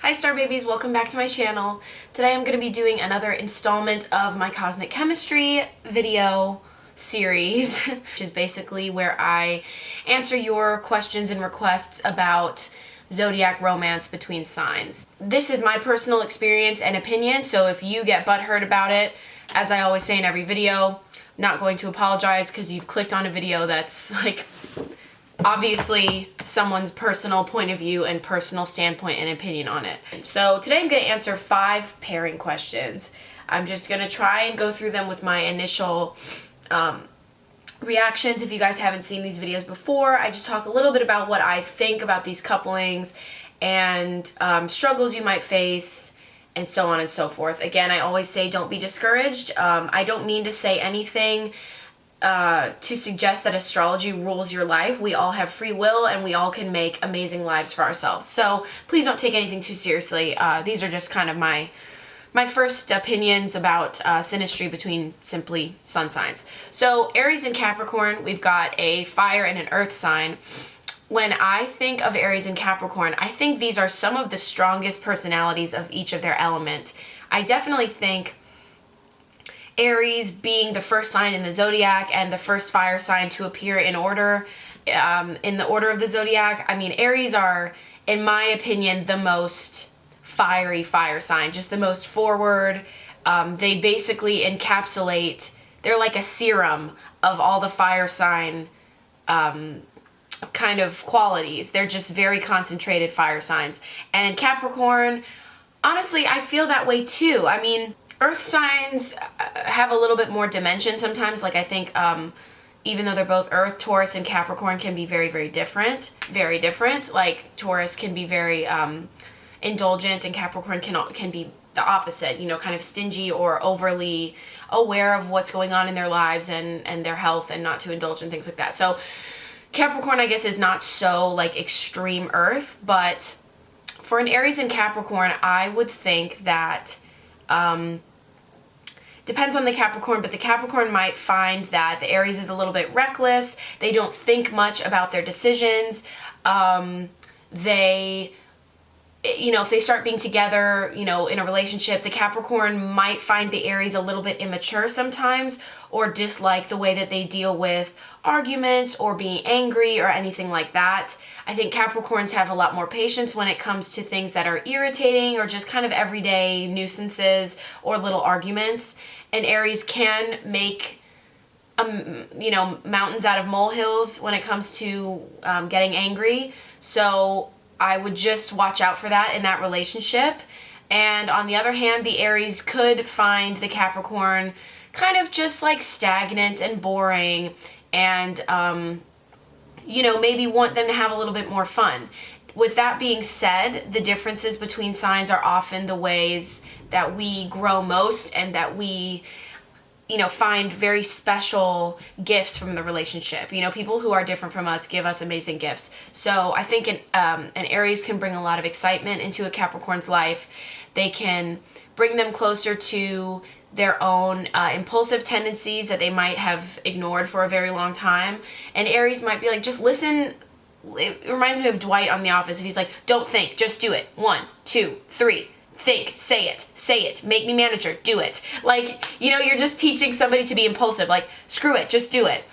Hi Star Babies, welcome back to my channel. Today I'm going to be doing another installment of my Cosmic Chemistry video series, which is basically where I answer your questions and requests about zodiac romance between signs. This is my personal experience and opinion, so if you get butthurt about it, as I always say in every video, I'm not going to apologize because you've clicked on a video that's like obviously someone's personal point of view and personal standpoint and opinion on it. So today I'm going to answer 5 pairing questions. I'm just going to try and go through them with my initial reactions. If you guys haven't seen these videos before, I just talk a little bit about what I think about these couplings and struggles you might face and so on and so forth. Again, I always say don't be discouraged. I don't mean to say anything to suggest that astrology rules your life. We all have free will and we all can make amazing lives for ourselves. So please don't take anything too seriously. These are just kind of my first opinions about synastry between simply sun signs. So Aries and Capricorn, we've got a fire and an earth sign. When I think of Aries and Capricorn, I think these are some of the strongest personalities of each of their element. I definitely think Aries being the first sign in the zodiac and the first fire sign to appear in order, in the order of the zodiac. I mean, Aries are, in my opinion, the most fiery fire sign, just the most forward. They basically encapsulate, they're like a serum of all the fire sign kind of qualities. They're just very concentrated fire signs. And Capricorn, honestly, I feel that way too. I mean, earth signs have a little bit more dimension sometimes. Like I think even though they're both earth, Taurus and Capricorn can be very, very different. Very different. Like Taurus can be very indulgent and Capricorn can be the opposite, you know, kind of stingy or overly aware of what's going on in their lives and their health and not to indulge in things like that. So Capricorn, I guess, is not so like extreme earth, but for an Aries and Capricorn, I would think that depends on the Capricorn, but the Capricorn might find that the Aries is a little bit reckless. They don't think much about their decisions. They, you know, if they start being together, you know, in a relationship, the Capricorn might find the Aries a little bit immature sometimes or dislike the way that they deal with arguments or being angry or anything like that. I think Capricorns have a lot more patience when it comes to things that are irritating or just kind of everyday nuisances or little arguments. And Aries can make, you know, mountains out of molehills when it comes to getting angry. So I would just watch out for that in that relationship. And on the other hand, the Aries could find the Capricorn kind of just like stagnant and boring and, you know, maybe want them to have a little bit more fun. With that being said, the differences between signs are often the ways that we grow most and that we, you know, find very special gifts from the relationship. You know, people who are different from us give us amazing gifts. So I think an Aries can bring a lot of excitement into a Capricorn's life. They can bring them closer to their own impulsive tendencies that they might have ignored for a very long time. And Aries might be like, just listen. It reminds me of Dwight on The Office. And he's like, don't think, just do it. 1, 2, 3. Think, say it, make me manager, do it. Like, you know, you're just teaching somebody to be impulsive. Like, screw it, just do it.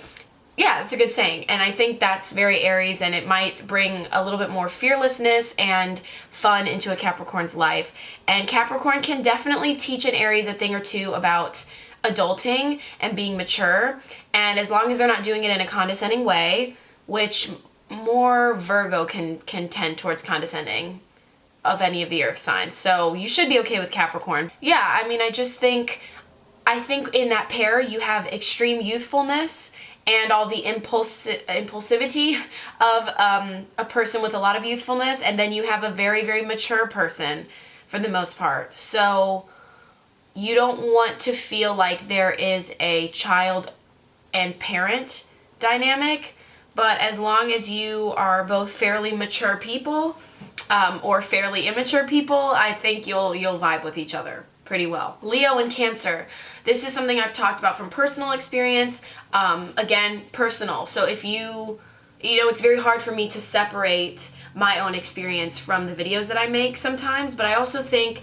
Yeah, it's a good saying. And I think that's very Aries, and it might bring a little bit more fearlessness and fun into a Capricorn's life. And Capricorn can definitely teach an Aries a thing or two about adulting and being mature. And as long as they're not doing it in a condescending way, which more Virgo can tend towards condescending of any of the earth signs. So you should be okay with Capricorn. Yeah, I mean, I think in that pair you have extreme youthfulness and all the impulsivity of a person with a lot of youthfulness, and then you have a very, very mature person for the most part. So you don't want to feel like there is a child and parent dynamic, but as long as you are both fairly mature people or fairly immature people, I think you'll vibe with each other pretty well. Leo and Cancer. This is something I've talked about from personal experience. Again, personal. So if you know, it's very hard for me to separate my own experience from the videos that I make sometimes, but I also think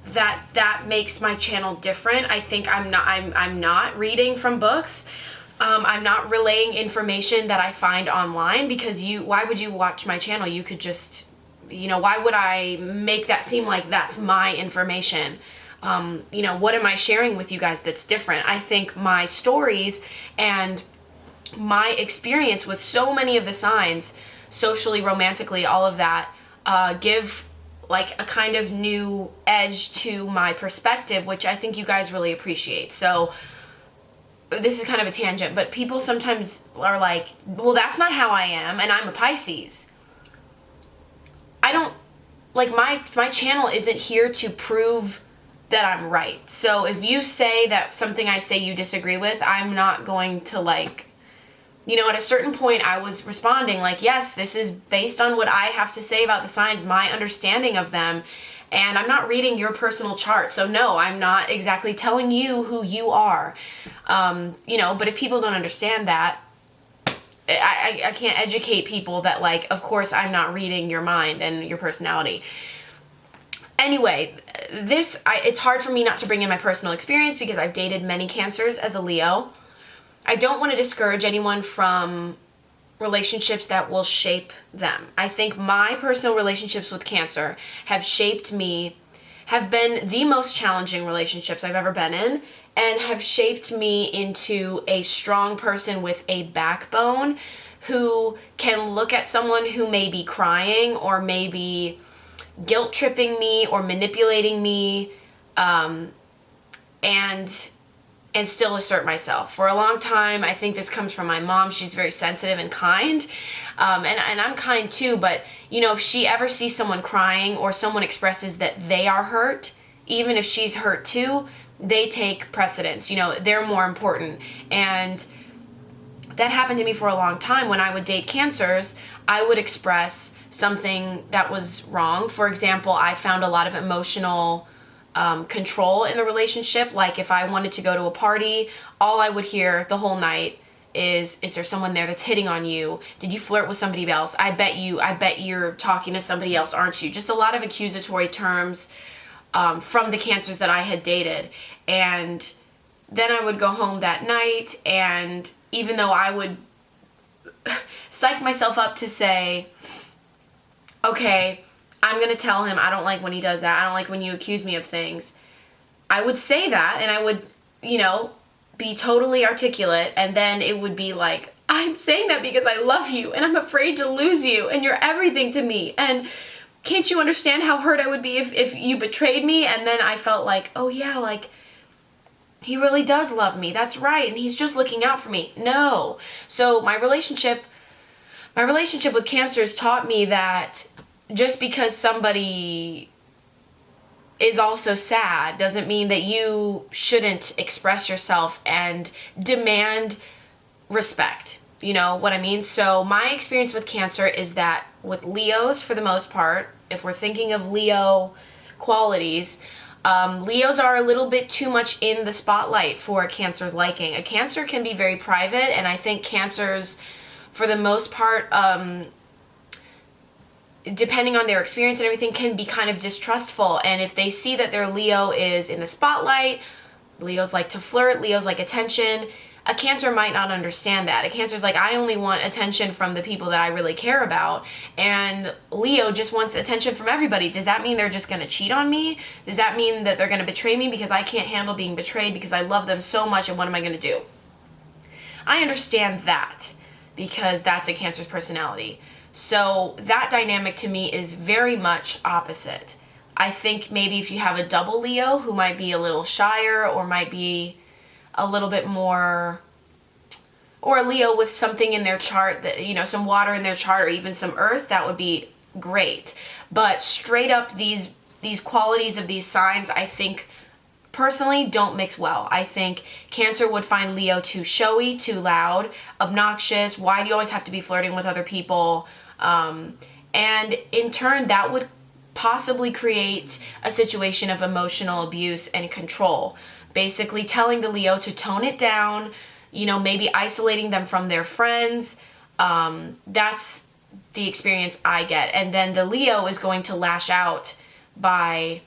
that makes my channel different. I think I'm not reading from books. I'm not relaying information that I find online, because why would you watch my channel? You could just, why would I make that seem like that's my information? What am I sharing with you guys that's different? I think my stories and my experience with so many of the signs, socially, romantically, all of that, give like a kind of new edge to my perspective, which I think you guys really appreciate. So this is kind of a tangent, but people sometimes are like, well, that's not how I am, and I'm a Pisces. I don't, like, my channel isn't here to prove that I'm right. So if you say that something I say you disagree with, I'm not going to, like, at a certain point I was responding like, yes, this is based on what I have to say about the signs, my understanding of them, and I'm not reading your personal chart. So no, I'm not exactly telling you who you are. But if people don't understand that, I can't educate people that, like, of course I'm not reading your mind and your personality. Anyway, it's hard for me not to bring in my personal experience because I've dated many Cancers as a Leo. I don't want to discourage anyone from relationships that will shape them. I think my personal relationships with Cancer have shaped me, have been the most challenging relationships I've ever been in, and have shaped me into a strong person with a backbone who can look at someone who may be crying or maybe guilt tripping me or manipulating me, and still assert myself. For a long time, I think this comes from my mom. She's very sensitive and kind, and I'm kind too, but if she ever sees someone crying or someone expresses that they are hurt, even if she's hurt too, they take precedence. They're more important. And that happened to me for a long time. When I would date Cancers, I would express something that was wrong. For example, I found a lot of emotional control in the relationship. Like if I wanted to go to a party, all I would hear the whole night is there someone there that's hitting on you? Did you flirt with somebody else? I bet you're talking to somebody else, aren't you? Just a lot of accusatory terms from the Cancers that I had dated. And then I would go home that night, and even though I would psych myself up to say, okay, I'm going to tell him I don't like when he does that. I don't like when you accuse me of things. I would say that, and I would, be totally articulate, and then it would be like, I'm saying that because I love you, and I'm afraid to lose you, and you're everything to me, and can't you understand how hurt I would be if you betrayed me? And then I felt like, oh yeah, like, he really does love me. That's right, and he's just looking out for me. No. So my relationship with Cancers taught me that just because somebody is also sad doesn't mean that you shouldn't express yourself and demand respect. You know what I mean? So my experience with Cancer is that with Leos, for the most part, if we're thinking of Leo qualities, Leos are a little bit too much in the spotlight for a Cancer's liking. A Cancer can be very private, and I think Cancers, for the most part, depending on their experience and everything, can be kind of distrustful. And if they see that their Leo is in the spotlight, Leos like to flirt, Leos like attention, a Cancer might not understand that. A Cancer's like, I only want attention from the people that I really care about. And Leo just wants attention from everybody. Does that mean they're just going to cheat on me? Does that mean that they're going to betray me because I can't handle being betrayed because I love them so much, and what am I going to do? I understand that because that's a Cancer's personality. So that dynamic to me is very much opposite. I think maybe if you have a double Leo who might be a little shyer or might be a little bit more, or a Leo with something in their chart that, some water in their chart or even some earth, that would be great. But straight up these qualities of these signs, I think personally don't mix well. I think Cancer would find Leo too showy, too loud, obnoxious. Why do you always have to be flirting with other people? And in turn, that would possibly create a situation of emotional abuse and control. Basically telling the Leo to tone it down, maybe isolating them from their friends. That's the experience I get. And then the Leo is going to lash out by,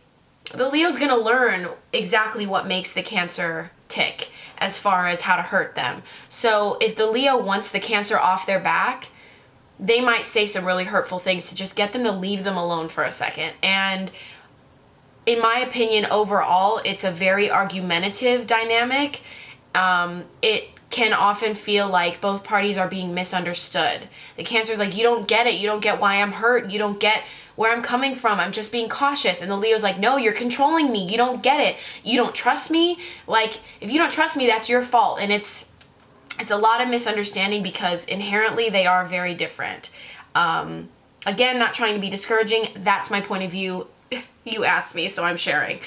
the Leo's going to learn exactly what makes the Cancer tick as far as how to hurt them. So if the Leo wants the Cancer off their back, they might say some really hurtful things to just get them to leave them alone for a second. And in my opinion, overall, it's a very argumentative dynamic. It can often feel like both parties are being misunderstood. The Cancer's like, you don't get it. You don't get why I'm hurt. You don't get where I'm coming from. I'm just being cautious. And the Leo's like, no, you're controlling me. You don't get it. You don't trust me. Like, if you don't trust me, that's your fault. And it's a lot of misunderstanding because inherently they are very different. Again, not trying to be discouraging. That's my point of view. You asked me, so I'm sharing.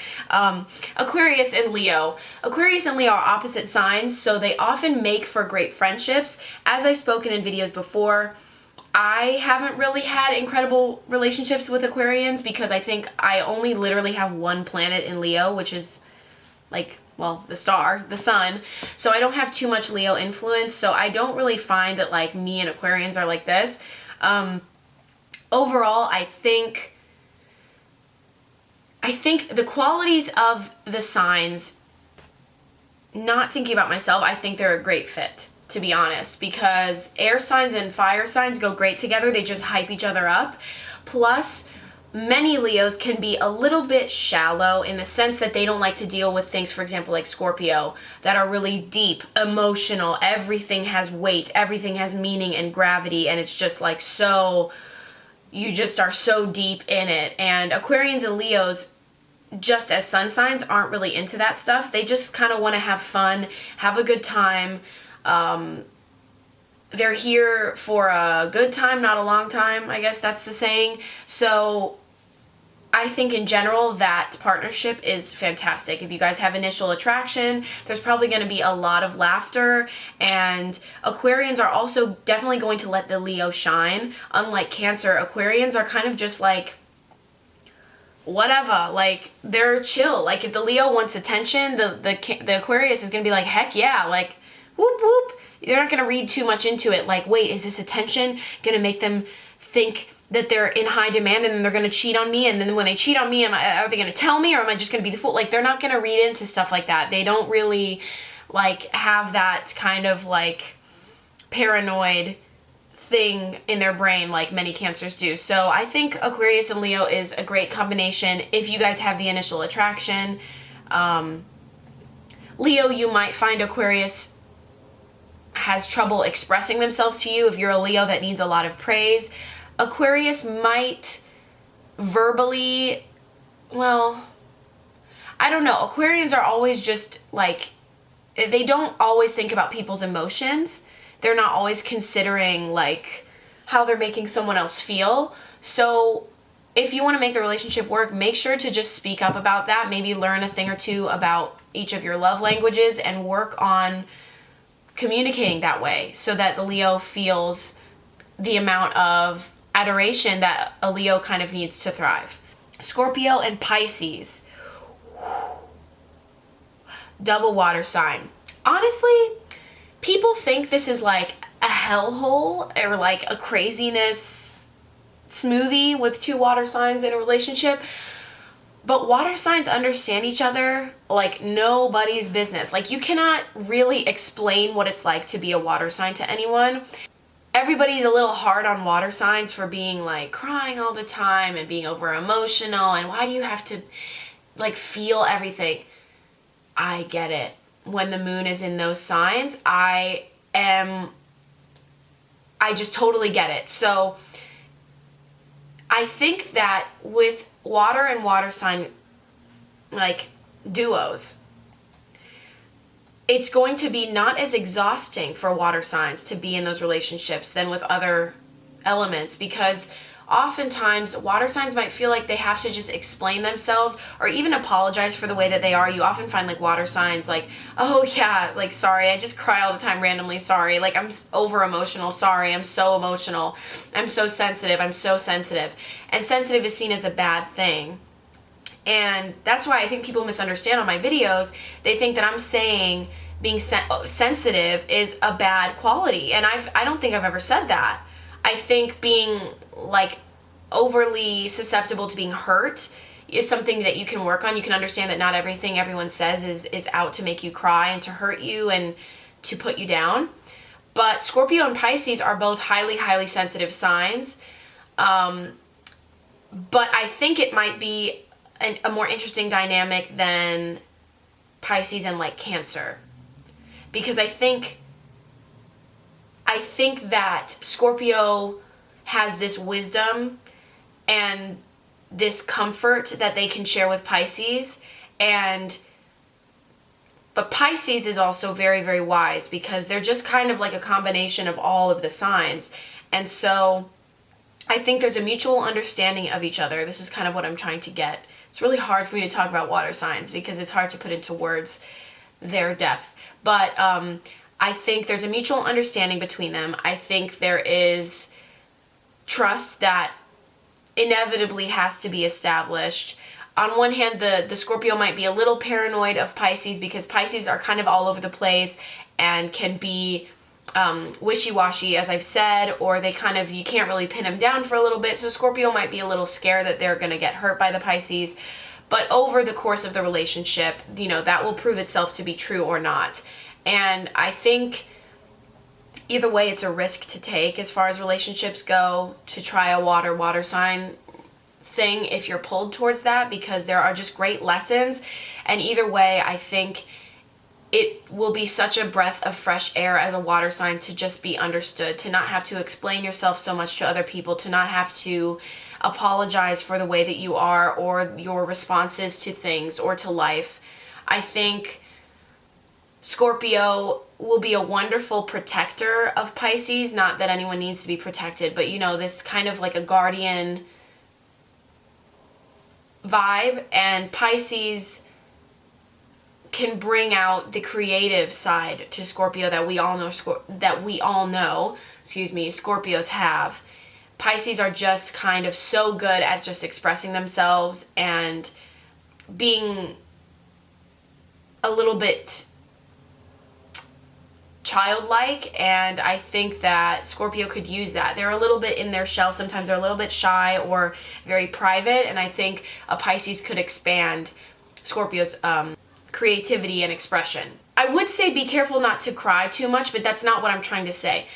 Aquarius and Leo. Aquarius and Leo are opposite signs, so they often make for great friendships. As I've spoken in videos before, I haven't really had incredible relationships with Aquarians because I think I only literally have one planet in Leo, which is like, well, the star, the sun. So I don't have too much Leo influence, so I don't really find that like me and Aquarians are like this. Overall, I think the qualities of the signs, not thinking about myself, I think they're a great fit, to be honest, because air signs and fire signs go great together. They just hype each other up. Plus, many Leos can be a little bit shallow in the sense that they don't like to deal with things, for example, like Scorpio, that are really deep, emotional. Everything has weight, everything has meaning and gravity, and it's just like so, you just are so deep in it. And Aquarians and Leos, just as sun signs, aren't really into that stuff. They just kind of want to have fun, have a good time. They're here for a good time, not a long time. I guess that's the saying. So I think in general that partnership is fantastic. If you guys have initial attraction, there's probably going to be a lot of laughter, and Aquarians are also definitely going to let the Leo shine. Unlike Cancer, Aquarians are kind of just like, whatever, like they're chill. Like if the Leo wants attention, the Aquarius is gonna be like, heck yeah, like whoop whoop. They're not gonna read too much into it. Like, wait, is this attention gonna make them think that they're in high demand and then they're gonna cheat on me? And then when they cheat on me, are they gonna tell me, or am I just gonna be the fool? Like, they're not gonna read into stuff like that. They don't really like have that kind of like paranoid thing in their brain like many Cancers do. So I think Aquarius and Leo is a great combination if you guys have the initial attraction. Leo, you might find Aquarius has trouble expressing themselves to you if you're a Leo that needs a lot of praise. Aquarius might verbally, well, I don't know. Aquarians are always just like, they don't always think about people's emotions. They're not always considering like how they're making someone else feel. So if you want to make the relationship work, make sure to just speak up about that. Maybe learn a thing or two about each of your love languages and work on communicating that way so that the Leo feels the amount of adoration that a Leo kind of needs to thrive. Scorpio and Pisces. Double water sign. Honestly, people think this is like a hellhole or like a craziness smoothie with two water signs in a relationship. But water signs understand each other like nobody's business. Like, you cannot really explain what it's like to be a water sign to anyone. Everybody's a little hard on water signs for being like crying all the time and being over emotional, and why do you have to like feel everything? I get it. When the moon is in those signs, I just totally get it. So I think that with water and water sign like duos, it's going to be not as exhausting for water signs to be in those relationships than with other elements, because oftentimes water signs might feel like they have to just explain themselves or even apologize for the way that they are. You often find like water signs like, oh yeah, like sorry, I just cry all the time randomly, sorry, like I'm over emotional, sorry, I'm so emotional, I'm so sensitive, I'm so sensitive. And sensitive is seen as a bad thing. And that's why I think people misunderstand on my videos. They think that I'm saying being sensitive is a bad quality, and I don't think I've ever said that. I think being like overly susceptible to being hurt is something that you can work on. You can understand that not everything everyone says is out to make you cry and to hurt you and to put you down. But Scorpio and Pisces are both highly, highly sensitive signs. But I think it might be a more interesting dynamic than Pisces and like Cancer. Because I think that Scorpio has this wisdom and this comfort that they can share with Pisces, but Pisces is also very, very wise because they're just kind of like a combination of all of the signs. And so I think there's a mutual understanding of each other. This is kind of what I'm trying to get. It's really hard for me to talk about water signs because it's hard to put into words their depth. But I think there's a mutual understanding between them. I think there is trust that inevitably has to be established. On one hand, the Scorpio might be a little paranoid of Pisces because Pisces are kind of all over the place and can be wishy-washy, as I've said, or they kind of, you can't really pin them down for a little bit. So Scorpio might be a little scared that they're going to get hurt by the Pisces. But over the course of the relationship, that will prove itself to be true or not. And I think either way, it's a risk to take as far as relationships go, to try a water sign thing if you're pulled towards that, because there are just great lessons. And either way, I think it will be such a breath of fresh air as a water sign to just be understood, to not have to explain yourself so much to other people, to not have to apologize for the way that you are or your responses to things or to life. I think Scorpio will be a wonderful protector of Pisces. Not that anyone needs to be protected, but this kind of like a guardian vibe. And Pisces can bring out the creative side to Scorpio that we all know Scorpios have. Pisces are just kind of so good at just expressing themselves and being a little bit childlike, and I think that Scorpio could use that. They're a little bit in their shell. Sometimes they're a little bit shy or very private, and I think a Pisces could expand Scorpio's creativity and expression. I would say be careful not to cry too much, but that's not what I'm trying to say.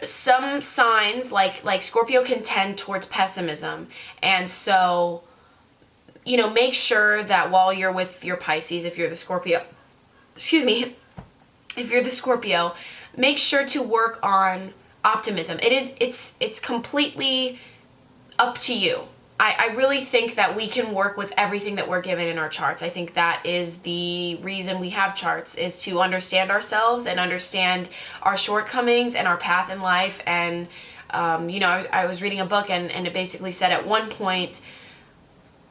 Some signs like Scorpio can tend towards pessimism, and so make sure that while you're with your Pisces, if you're the Scorpio, make sure to work on optimism. It's completely up to you. I really think that we can work with everything that we're given in our charts. I think that is the reason we have charts, is to understand ourselves and understand our shortcomings and our path in life. And, I was reading a book and it basically said at one point,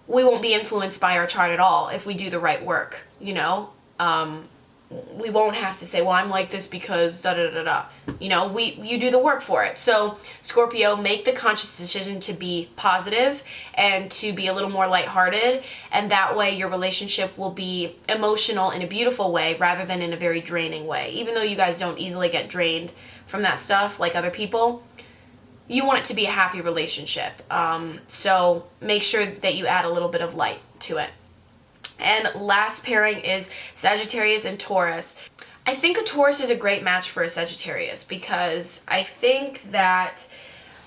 we won't be influenced by our chart at all if we do the right work, we won't have to say, well, I'm like this because da-da-da-da. You do the work for it. So Scorpio, make the conscious decision to be positive and to be a little more lighthearted. And that way your relationship will be emotional in a beautiful way rather than in a very draining way. Even though you guys don't easily get drained from that stuff like other people, you want it to be a happy relationship. So make sure that you add a little bit of light to it. And last pairing is Sagittarius and Taurus. I think a Taurus is a great match for a Sagittarius because I think that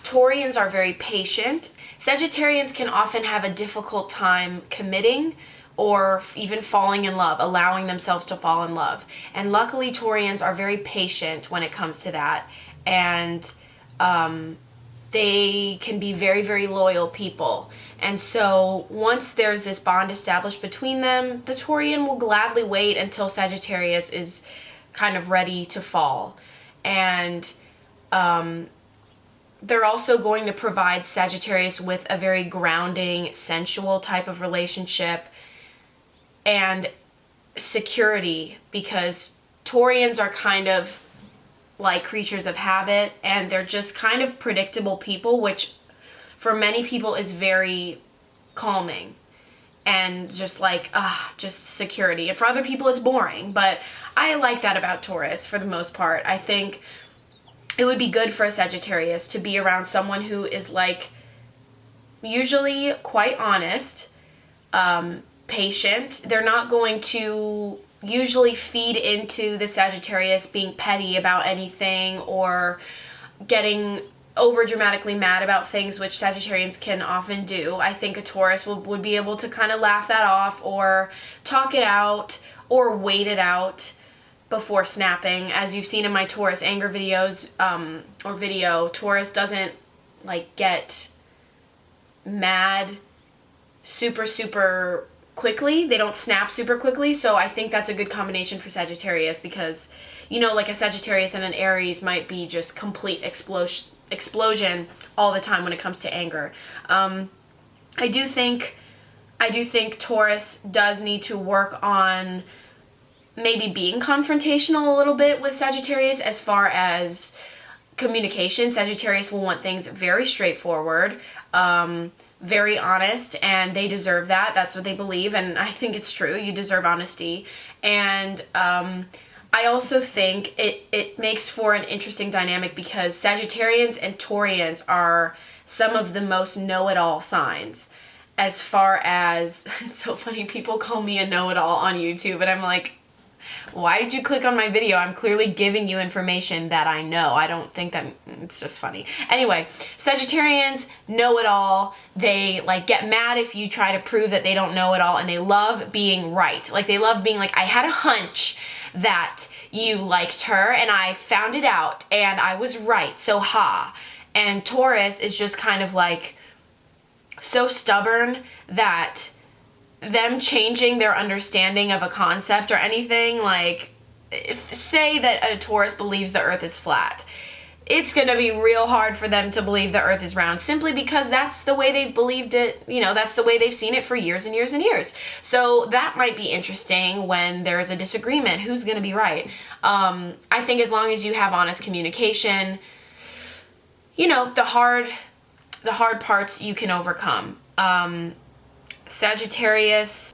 Taurians are very patient. Sagittarians can often have a difficult time committing or even falling in love, allowing themselves to fall in love. And luckily, Taurians are very patient when it comes to that. And they can be very, very loyal people. And so once there's this bond established between them, the Taurian will gladly wait until Sagittarius is kind of ready to fall. And they're also going to provide Sagittarius with a very grounding, sensual type of relationship and security, because Taurians are kind of like creatures of habit, and they're just kind of predictable people, which for many people is very calming and just just security. And for other people it's boring, but I like that about Taurus for the most part. I think it would be good for a Sagittarius to be around someone who is like usually quite honest, patient. They're not going to usually feed into the Sagittarius being petty about anything or getting over dramatically mad about things, which Sagittarians can often do. I think a Taurus would be able to kind of laugh that off or talk it out or wait it out before snapping. As you've seen in my Taurus anger videos or video, Taurus doesn't like get mad super quickly. They don't snap super quickly. So I think that's a good combination for Sagittarius because, you know, like a Sagittarius and an Aries might be just complete explosion all the time when it comes to anger. I do think Taurus does need to work on maybe being confrontational a little bit with Sagittarius as far as communication. Sagittarius will want things very straightforward, very honest, and they deserve that. That's what they believe, and I think it's true. You deserve honesty. And I also think it makes for an interesting dynamic because Sagittarians and Taurians are some of the most know-it-all signs. As far as, it's so funny, people call me a know-it-all on YouTube, and I'm like, why did you click on my video? I'm clearly giving you information that I know. I don't think that, it's just funny. Anyway, Sagittarians know it all. They like get mad if you try to prove that they don't know it all, and they love being right. Like they love being like, I had a hunch that you liked her and I found it out and I was right. So ha. And Taurus is just kind of like so stubborn that them changing their understanding of a concept or anything, like, say that a Taurus believes the earth is flat. It's going to be real hard for them to believe the earth is round simply because that's the way they've believed it, you know, that's the way they've seen it for years and years and years. So that might be interesting when there's a disagreement. Who's going to be right? I think as long as you have honest communication, you know, the hard parts you can overcome. Sagittarius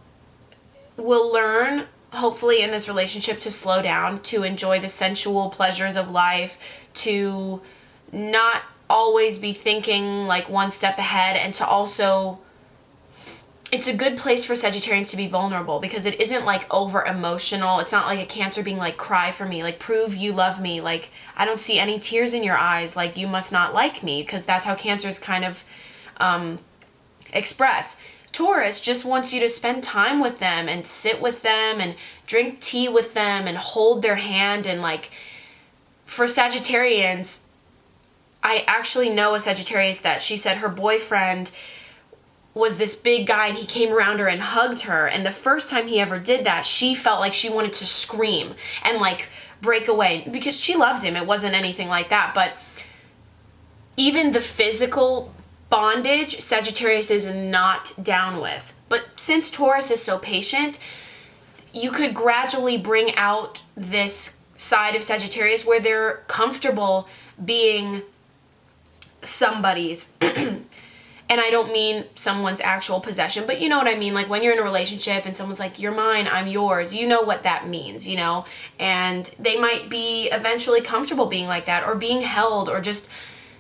will learn, hopefully, in this relationship to slow down, to enjoy the sensual pleasures of life, to not always be thinking like one step ahead, and to also, it's a good place for Sagittarians to be vulnerable because it isn't like over emotional. It's not like a Cancer being like, cry for me, like prove you love me, like I don't see any tears in your eyes, like you must not like me, because that's how Cancers kind of express. Taurus just wants you to spend time with them and sit with them and drink tea with them and hold their hand. And like for Sagittarians, I actually know a Sagittarius that she said her boyfriend was this big guy and he came around her and hugged her, and the first time he ever did that, she felt like she wanted to scream and like break away because she loved him. It wasn't anything like that, but even the physical bondage Sagittarius is not down with. But since Taurus is so patient, you could gradually bring out this side of Sagittarius where they're comfortable being somebody's. And I don't mean someone's actual possession, but you know what I mean? Like when you're in a relationship and someone's like, you're mine, I'm yours, you know what that means, you know? And they might be eventually comfortable being like that, or being held, or just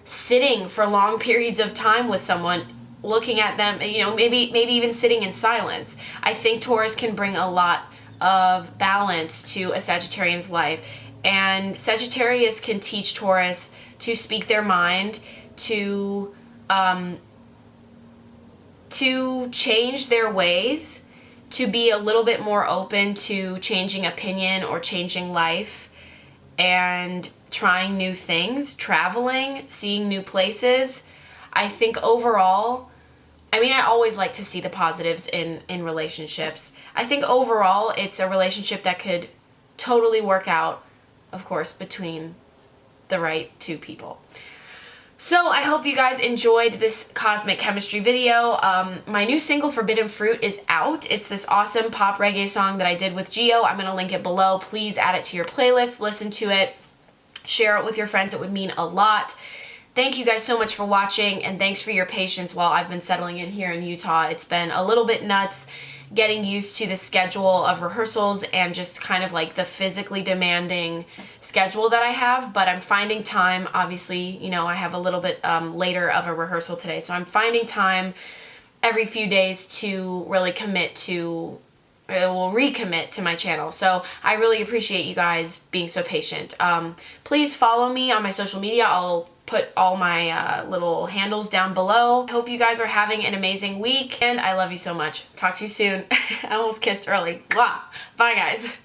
sitting for long periods of time with someone, looking at them, you know, maybe even sitting in silence. I think Taurus can bring a lot of balance to a Sagittarian's life, and Sagittarius can teach Taurus to speak their mind, to change their ways, to be a little bit more open to changing opinion or changing life, and trying new things, traveling, seeing new places. I think overall, I mean, I always like to see the positives in relationships. I think overall, it's a relationship that could totally work out, of course, between the right two people. So I hope you guys enjoyed this cosmic chemistry video. My new single, Forbidden Fruit, is out. It's this awesome pop reggae song that I did with Gio. I'm going to link it below. Please add it to your playlist, listen to it, share it with your friends. It would mean a lot. Thank you guys so much for watching, and thanks for your patience while I've been settling in here in Utah. It's been a little bit nuts, getting used to the schedule of rehearsals and just kind of like the physically demanding schedule that I have. But I'm finding time, obviously, you know, I have a little bit later of a rehearsal today, so I'm finding time every few days to really commit to, will recommit to my channel. So I really appreciate you guys being so patient. Please follow me on my social media. I'll put all my little handles down below. I hope you guys are having an amazing week, and I love you so much. Talk to you soon. I almost kissed early. Mwah. Bye, guys.